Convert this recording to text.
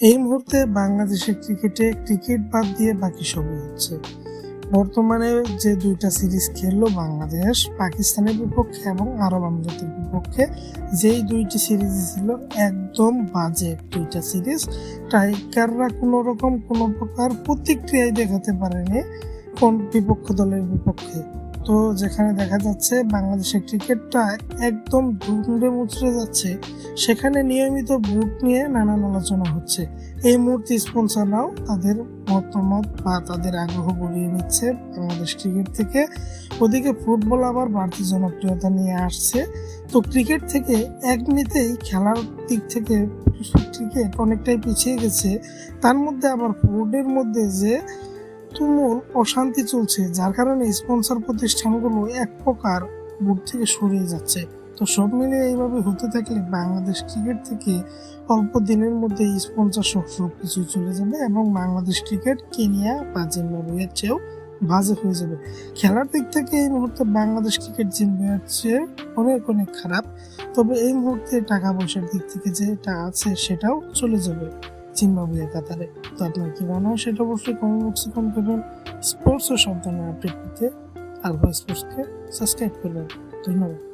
এই মুহূর্তে বাংলাদেশের ক্রিকেট বাদ দিয়ে বাকি সবই হচ্ছে। বর্তমানে যে দুইটা সিরিজ খেললো বাংলাদেশ পাকিস্তানের বিপক্ষে এবং আরব আমিরাতের বিপক্ষে, যেই দুইটি সিরিজ ছিল একদম বাজে দুইটা সিরিজ। টাইগাররা কোনো প্রকার প্রতিক্রিয়াই দেখাতে পারেনি কোন বিপক্ষ দলের বিপক্ষে। তো যেখানে দেখা যাচ্ছে বাংলাদেশের ক্রিকেটটা একদম দুমড়ে মুচড়ে যাচ্ছে, সেখানে নিয়মিত বুট নিয়ে নানান আলোচনা হচ্ছে। এই মুহূর্তে স্পন্সররাও তাদের মতামত বা তাদের আগ্রহ বাড়িয়ে নিচ্ছে বাংলাদেশ ক্রিকেট থেকে। ওদিকে ফুটবল আবার বাড়তি জনপ্রিয়তা নিয়ে আসছে। তো ক্রিকেট থেকে এমনিতেই খেলার দিক থেকে ক্রিকেট অনেকটাই পিছিয়ে গেছে, তার মধ্যে আবার বোর্ডের মধ্যে যে তুমুল অশান্তি চলছে, যার কারণে স্পন্সর প্রতিষ্ঠানগুলো এক প্রকার বোর্ড থেকে সরিয়ে যাচ্ছে। তো সব মিলিয়ে এইভাবে হতে থাকলে বাংলাদেশ ক্রিকেট থেকে অল্প দিনের মধ্যে স্পন্সর সব কিছু চলে যাবে এবং বাংলাদেশ ক্রিকেট কেনিয়া বা জিম্বাবুয়ের চেয়েও বাজে হয়ে যাবে। খেলার দিক থেকে এই মুহূর্তে বাংলাদেশ ক্রিকেট জিম্বাবুয়ের চেয়ে অনেক খারাপ। তবে এই মুহূর্তে টাকা পয়সার দিক থেকে যেটা আছে সেটাও চলে যাবে জিম্বাবুয়ে কাতারে। তো আপনার কি মনে হয় সেটা অবশ্যই কমেন্ট বক্সে কমেন্ট করবেন। স্পোর্টস ও সব ধরনের আপডেট পেতে আলফা স্পোর্টসকে সাবস্ক্রাইব করবেন। ধন্যবাদ।